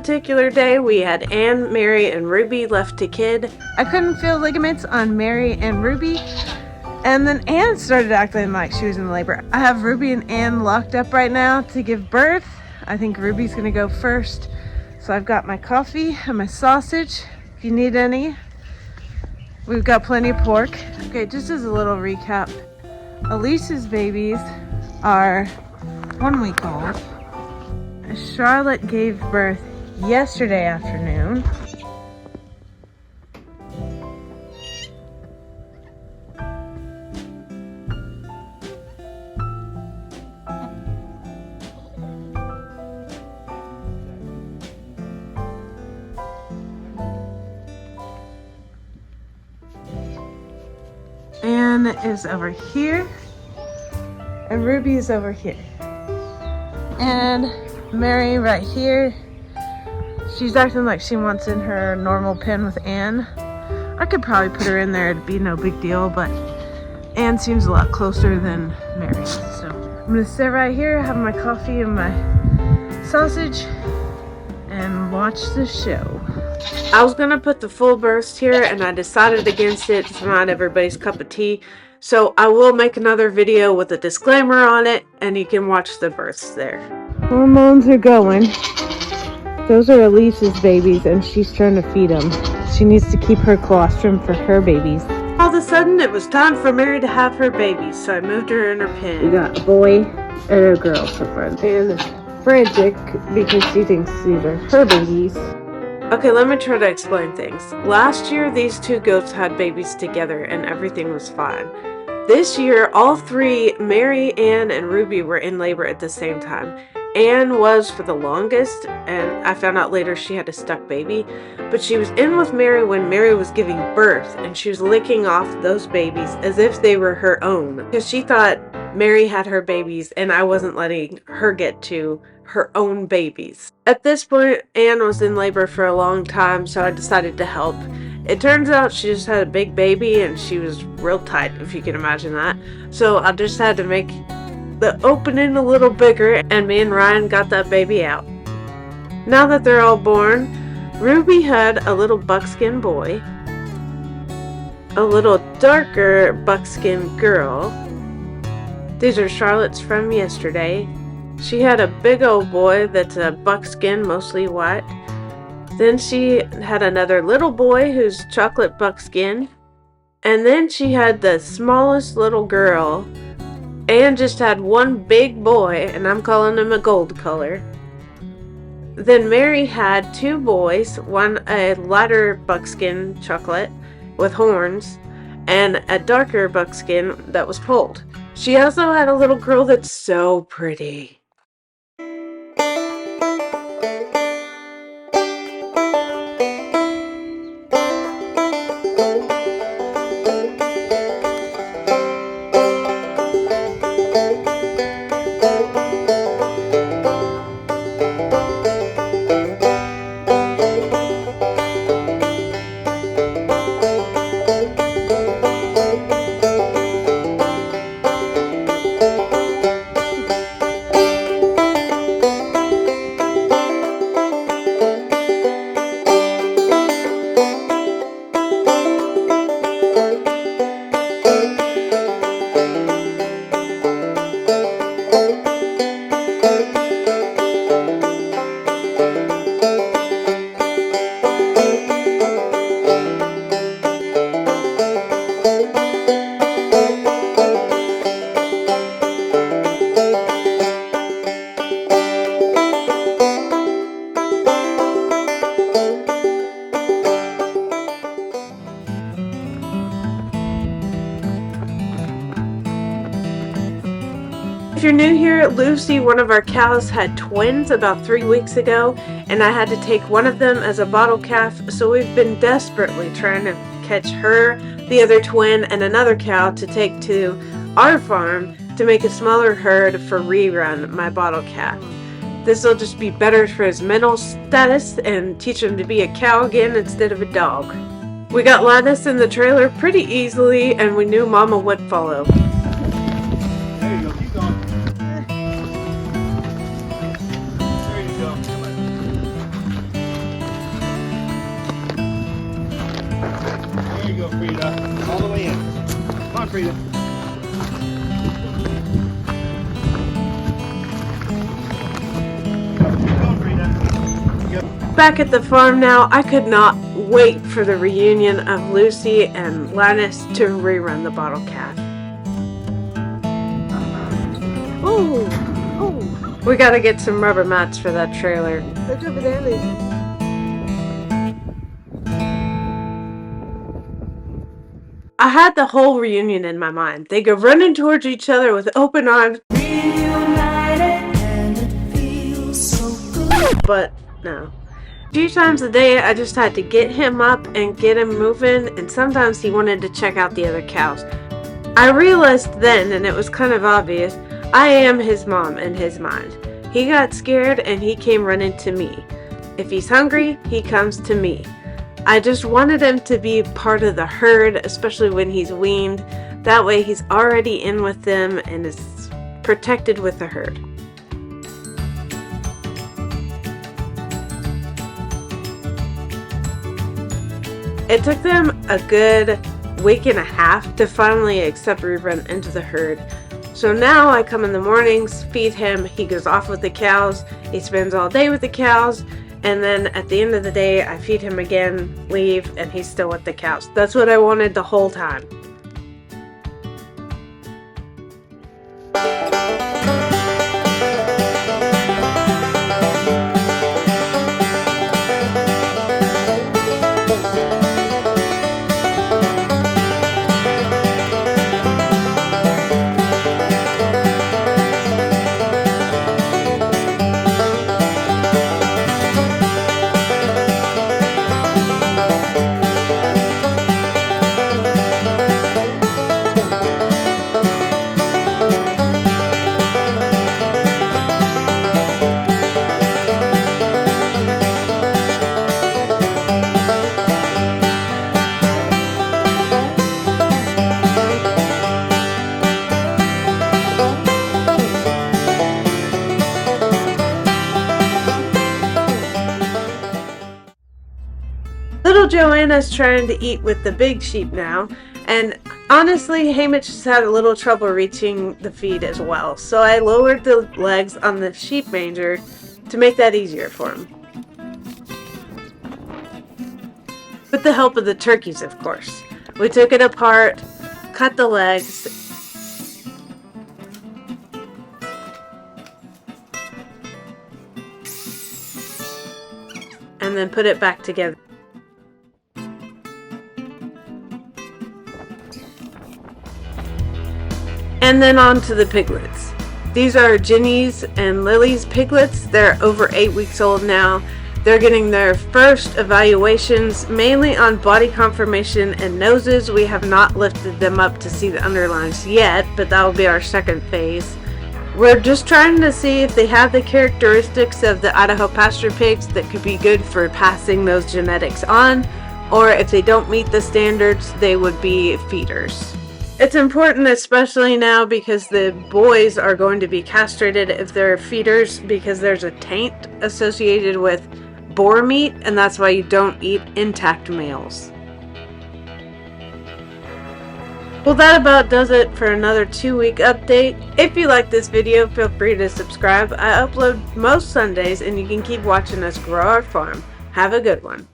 particular day, we had Anne, Mary, and Ruby left to kid. I couldn't feel ligaments on Mary and Ruby, and then Anne started acting like she was in labor. I have Ruby and Anne locked up right now to give birth. I think Ruby's gonna go first. So I've got my coffee and my sausage, if you need any. We've got plenty of pork. Okay, just as a little recap, Elise's babies are 1 week old. Charlotte gave birth yesterday afternoon. Anne is over here, and Ruby is over here, and Mary right here. She's acting like she wants in her normal pen with Anne. I could probably put her in there, it'd be no big deal, but Anne seems a lot closer than Mary. So I'm gonna sit right here, have my coffee and my sausage, and watch the show. I was gonna put the full burst here, and I decided against it. It's not everybody's cup of tea. So I will make another video with a disclaimer on it, and you can watch the births there. Hormones are going. Those are Elise's babies, and she's trying to feed them. She needs to keep her colostrum for her babies. All of a sudden, it was time for Mary to have her babies, so I moved her in her pen. We got a boy and a girl for friends. Anne is frantic because she thinks these are her babies. Okay, let me try to explain things. Last year, these two goats had babies together and everything was fine. This year, all three, Mary, Anne, and Ruby, were in labor at the same time. Anne was for the longest, and I found out later she had a stuck baby, but she was in with Mary when Mary was giving birth, and she was licking off those babies as if they were her own, because she thought Mary had her babies and I wasn't letting her get to her own babies. At this point, Anne was in labor for a long time, so I decided to help. It turns out she just had a big baby and she was real tight, if you can imagine that. So I just had to make the opening a little bigger, and me and Ryan got that baby out. Now that they're all born, Ruby had a little buckskin boy, a little darker buckskin girl. These are Charlotte's from yesterday. She had a big old boy that's a buckskin, mostly white. Then she had another little boy who's chocolate buckskin. And then she had the smallest little girl. And just had one big boy, and I'm calling him a gold color. Then Mary had two boys, one a lighter buckskin chocolate with horns, and a darker buckskin that was polled. She also had a little girl that's so pretty. If you're new here, Lucy, one of our cows, had twins about 3 weeks ago, and I had to take one of them as a bottle calf, so we've been desperately trying to catch her, the other twin, and another cow to take to our farm to make a smaller herd for Rerun, my bottle calf. This will just be better for his mental status and teach him to be a cow again instead of a dog. We got Linus in the trailer pretty easily, and we knew Mama would follow. There you go, keep going. There you go. you go, Frida. All the way in. Come on, Frida. Keep going, Frida. Go. Back at the farm now, I could not wait for the reunion of Lucy and Linus to rerun the bottle calf. Oh, oh. We gotta get some rubber mats for that trailer. Look over there, Lucy. I had the whole reunion in my mind. They go running towards each other with open arms. And it feels so good. But no. A few times a day I just had to get him up and get him moving, and sometimes he wanted to check out the other cows. I realized then, and it was kind of obvious, I am his mom in his mind. He got scared and he came running to me. If he's hungry, he comes to me. I just wanted him to be part of the herd, especially when he's weaned. That way he's already in with them and is protected with the herd. It took them a good week and a half to finally accept Rerun into the herd. So now I come in the mornings, feed him, he goes off with the cows, he spends all day with the cows, and then at the end of the day, I feed him again, leave, and he's still with the cows. That's what I wanted the whole time. Little Joanna's trying to eat with the big sheep now, and honestly, Hamish has had a little trouble reaching the feed as well, so I lowered the legs on the sheep manger to make that easier for him. With the help of the turkeys, of course. We took it apart, cut the legs, and then put it back together. And then on to the piglets. These are Ginny's and Lily's piglets. They're over 8 weeks old now. They're getting their first evaluations, mainly on body conformation and noses. We have not lifted them up to see the underlines yet, but that will be our second phase. We're just trying to see if they have the characteristics of the Idaho pasture pigs that could be good for passing those genetics on, or if they don't meet the standards, they would be feeders. It's important, especially now, because the boys are going to be castrated if they're feeders, because there's a taint associated with boar meat, and that's why you don't eat intact males. Well, that about does it for another 2-week update. If you like this video, feel free to subscribe. I upload most Sundays, and you can keep watching us grow our farm. Have a good one.